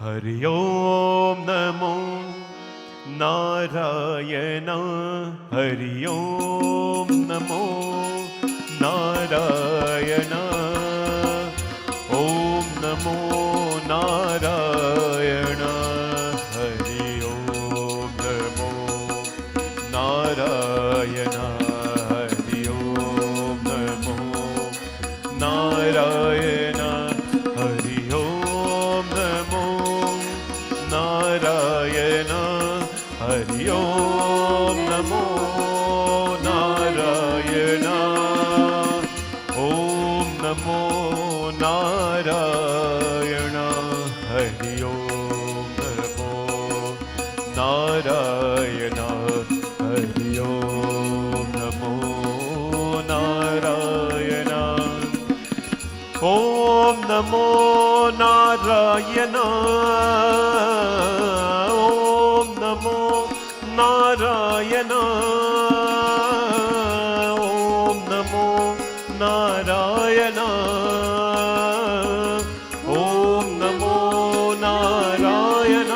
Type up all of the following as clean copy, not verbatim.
હરિ ઓમ નમો નારાયણ, હરિ ઓમ નમો નારાયણ, ઓમ નમો નારાયણ, હરિ ઓમ નમો નારાયણ, હરિ ઓમ નમો નારાયણ, હરિ ઓમ નમો નારાયણ, હરિ ઓમ નમો નારાયણ, ઓમ નમો નારાયણ, હરિ ઓમ નમો નારાયણ, હરિ ઓમ નમો નારાયણ, ઓમ નમો નારાયણ, ઓમ નમો નારાયણ, ઓમ નમો નારાયણ, ઓમ નમો નારાયણ,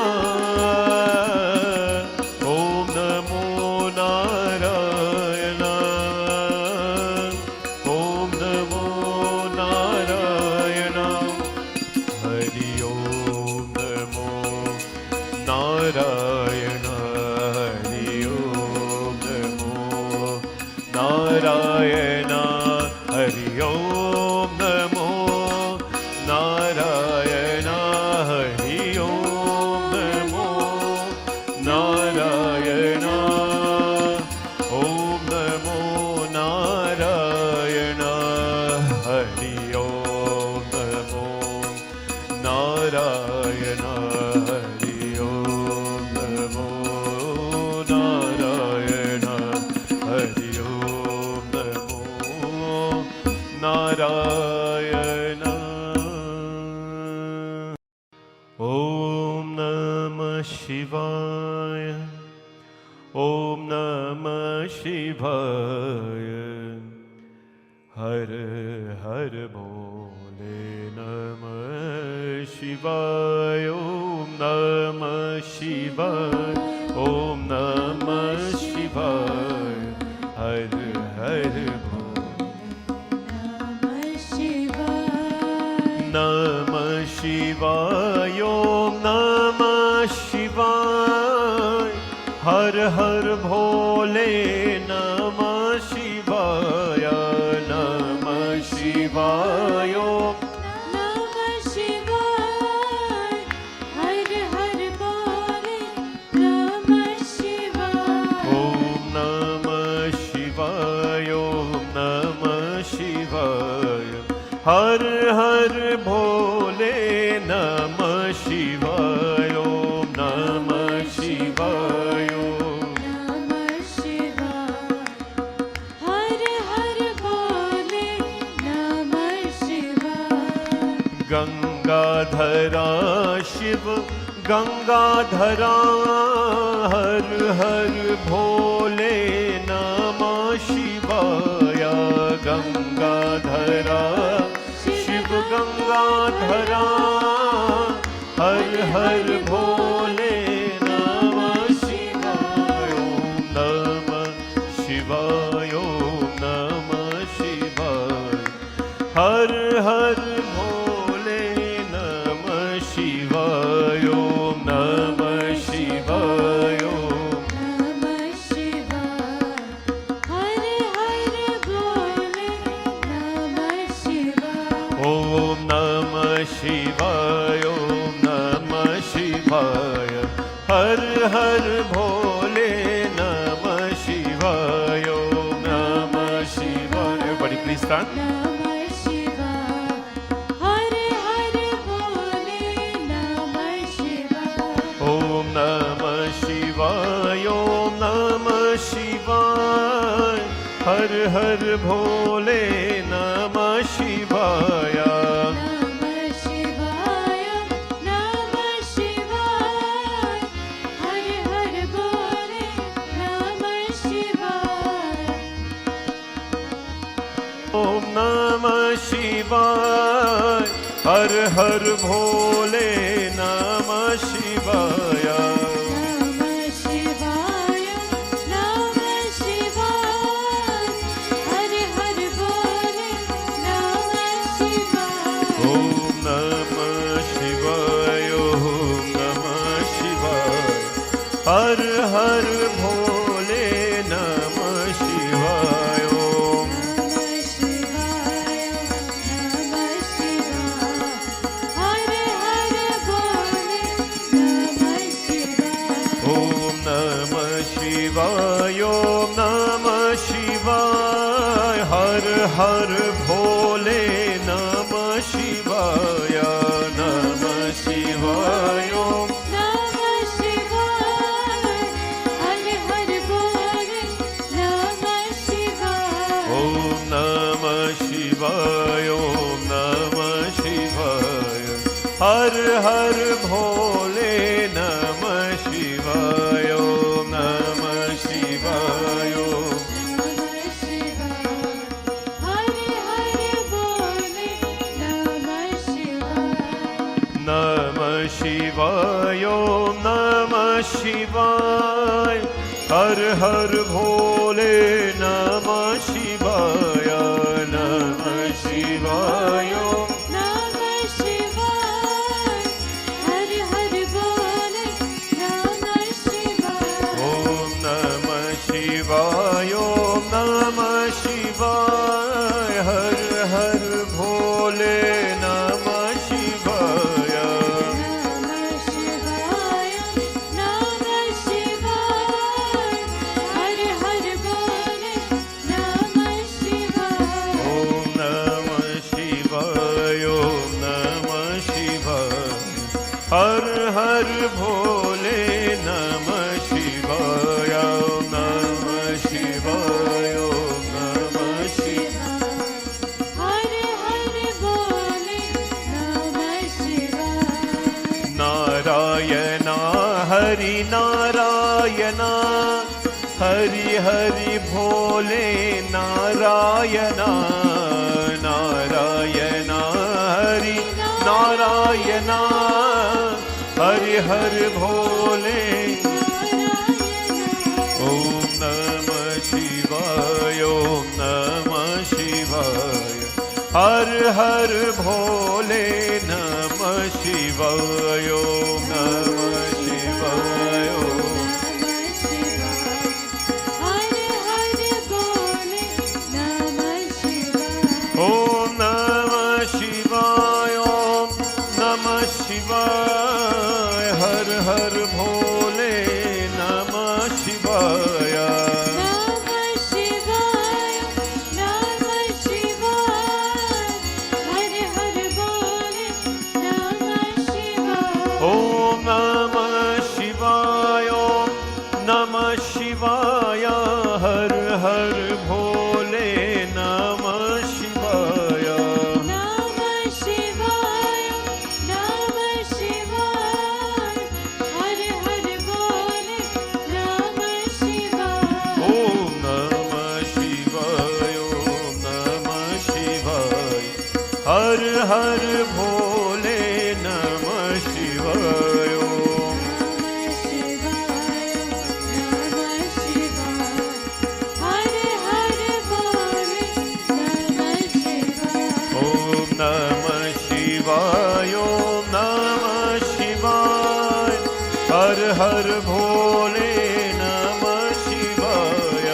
ઓમ નમો નારાયણ, ઓમ નમો નારાયણ, હરિ ઓમ નમો નારાયણ, હરિ ઓમ નમો નારાયણ, હરિ ઓમ નમો નારાયણ. ઓમ નમઃ શિવાય. ઓમ નમઃ શિવાય. હર હર બોલે નમઃ શિવાય. ઓમ નમઃ શિવાય. ઓમ નમઃ શિવાય. હર હર નમઃ શિવાય. ઓમ નમઃ શિવાય. હર હર ભોલે નમઃ શિવાય. નમઃ શિવાય. નમઃ શિવાય. હર હર બોલે નમઃ શિવાય. ઓમ નમઃ શિવાય. ઓમ નમઃ શિવાય. હર હર ભોલે નમઃ શિવાય. ઓમ નમઃ શિવાય. નમઃ શિવાય. હર હર બોલે નમઃ શિવાય. ગંગાધરા શિવ ગંગાધરા. હર હર ભોલે નમઃ શિવાય. ગંગાધરા શિવ ગંગાધરા. હર હર ભોલે નમઃ શિવાય. ઓમ નમઃ શિવાય. ઓમ નમઃ શિવાય. હર હર ભોલે નમઃ શિવાય. ઓમ નમઃ શિવાય. નમઃ શિવાય. હર હર બોલે નમઃ શિવાય. ઓમ નમઃ શિવાય. ઓમ નમઃ શિવાય. હર હર ભોલે નમઃ શિવાય. ઓમ નમઃ શિવાય. Everybody please stand. નમઃ શિવાય. હર હર બોલે નમઃ શિવાય. ઓમ નમઃ શિવાય. ઓમ નમઃ શિવાય. હર હર ભોલે નમઃ શિવાય. નમઃ શિવાય. નમઃ શિવાય. હર હર બોલે નમઃ શિવાય. ઓમ નમઃ શિવાય. હર હર ભોલે નમઃ શિવાય. નમઃ શિવાય. નમઃ શિવાય. હર હર બોલે નમઃ શિવાય. ઓમ નમઃ શિવાય. ઓમ નમઃ શિવાય. હર હર ભોલે નમઃ શિવાય. ઓમ નમઃ શિવાય. નમઃ શિવાય. હર હર બોલે નમઃ શિવાય. ઓમ નમઃ શિવાય. ઓમ નમઃ શિવાય. હર હર ભોલે નમઃ શિવાય. નમઃ શિવાય. ઓમ નમઃ શિવાય. હર હર બોલે નમઃ શિવાય. ઓમ નમઃ શિવાય. ઓમ નમઃ શિવાય. હર હર ભોલે નમઃ શિવાય. ઓમ નમઃ શિવાય. નમઃ શિવાય. હર હર બોલે નમઃ શિવાય. નમઃ શિવાય. ઓમ નમઃ શિવાય. હર હર ભોલે નમઃ શિવાય. નમઃ શિવાય. નમઃ શિવાય. હર હર બોલે નમઃ શિવાય. ઓમ નમઃ શિવાય. ઓમ નમઃ શિવાય. હર હર ભોલે નમઃ શિવાય. નમઃ શિવાય. નમઃ શિવાય. હર હર બોલે નમઃ શિવાય. ઓમ નમઃ શિવાય. ઓમ નમઃ શિવાય. હર હર ભોલે નમઃ શિવાય. ઓમ નમઃ શિવાય. ઓમ નમઃ શિવાય. હર हरि नारायण हरि हरि भोले नारायण नारायण हरि नारायण हरि हरि भोले ओम नमः शिवाय ओम नमः शिवाय हर हर भोले नमः शिवाय ओम नमः शिवाय ओम नमः शिवाय ओम नमः शिवाय हर हर भोले नमः शिवाय ओम नमः शिवाय ओम नमः शिवाय हर हर भोले नमः शिवाय ओम नमः शिवाय ओम नमः शिवाय हर हर भोले नमः शिवाय ओम ओम नमः शिवाय ओम नमः शिवाय हर हर भोले नमः शिवाय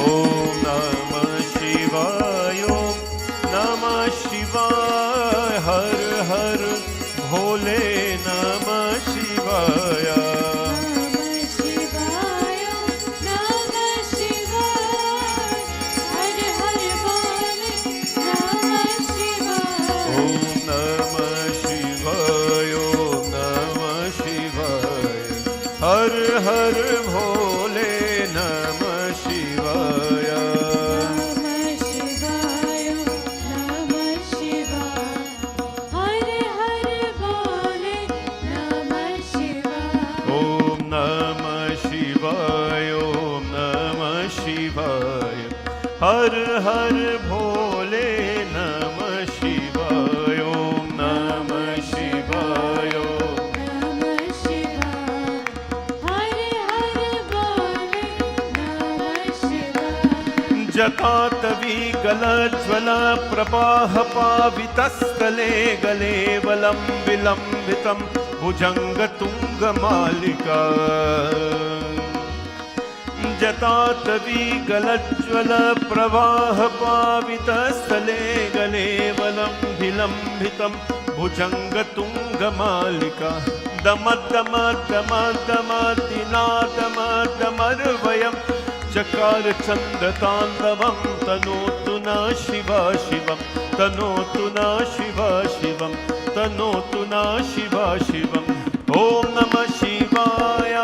ओम नमः शिवाय ओम नमः शिवाय हर हर भोले नमः शिवाय ओम नमः शिवाय ओम नमः शिवाय हर हर भोले नमः शिवाय ओम नमः शिवाय ओम नमः शिवाय हर हर भोले नमः शिवाय ओम नमः शिवाय जटातवी गलज्वल प्रवाह पावितस्थले गले वलं विलम्बितं भुजङ्गतुङ्गमालिका जटातवी गलज्वल प्रवाह पावितस्थले गले वलं विलम्बितं भुजङ्गतुङ्गमालिका दमद्दमद्दमद्दमद्दिनादमद्दमर्वयम् चकार चन्द्रताण्डवं तनोतु न शिवा शिवं तनोतु न शिवा शिवं तनोतु न शिवा शिवम् ॐ नमः शिवाय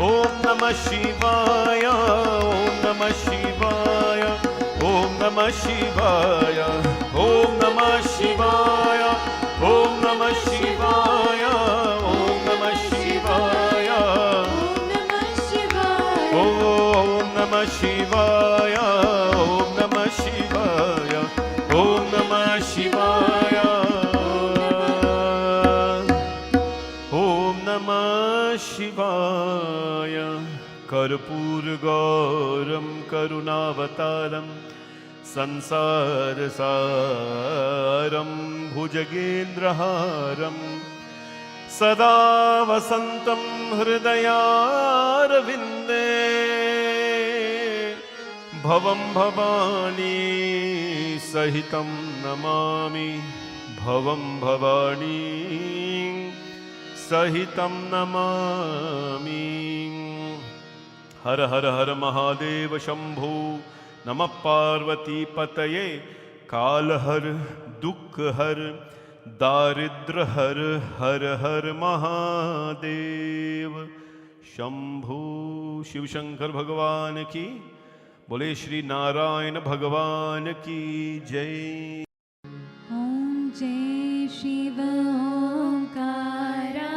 ॐ नमः शिवाय ॐ नमः शिवाय ॐ नमः शिवाय ॐ नमः शिवाय ॐ नमः शिवाय ॐ नमः शिवाय ॐ नमः शिवाय ॐ नमः शिवाय ॐ नमः शिवाय ॐ नमः शिवाय कर्पूरगौरं करुणावतारं संसारसारं भुजगेन्द्रहारं सदा वसन्तं हृदयारविन्दे भवं भवानी सहितं नमामि भवं भवानी सहितं नमामि हर हर हर महादेव शंभो नमः पार्वती पतये काल हर दुख हर दारिद्र हर हर हर महादेव शंभो शिव शंकर भगवान की बोले श्री नारायण भगवान की जय। ॐ जय शिव ओंकारा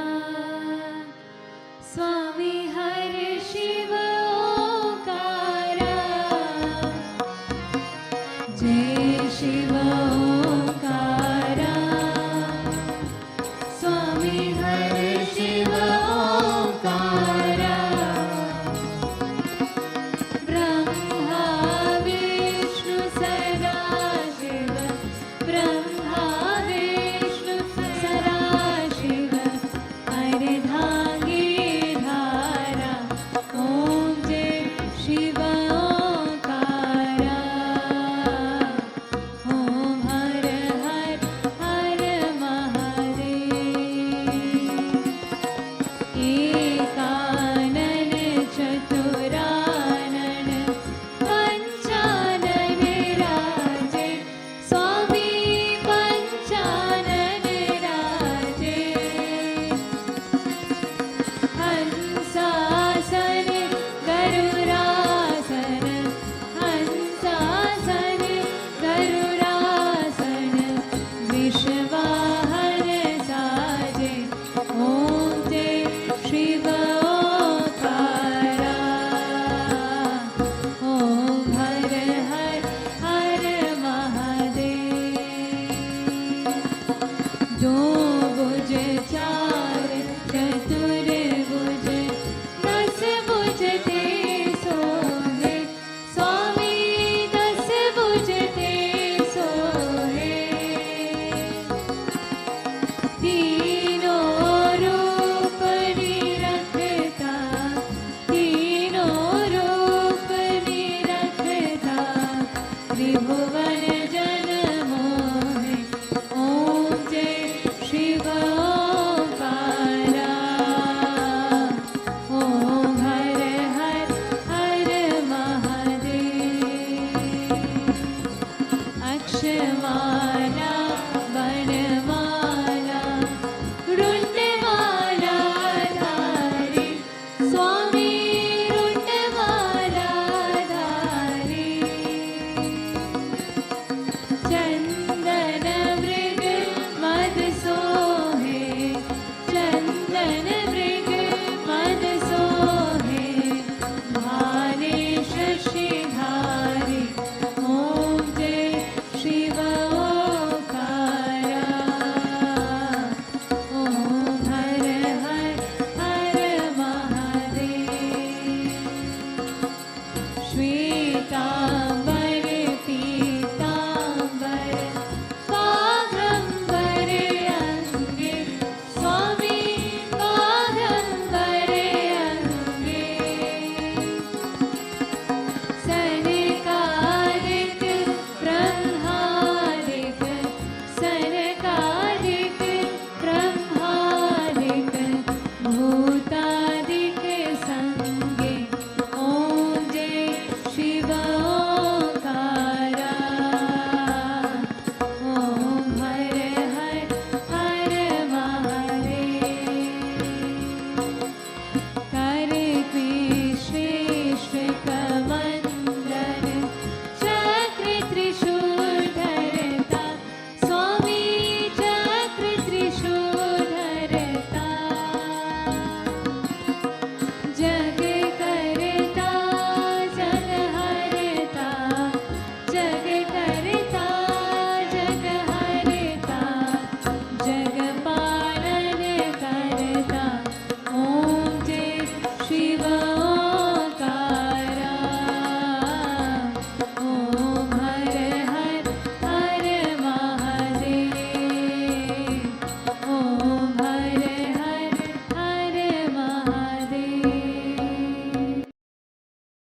स्वामी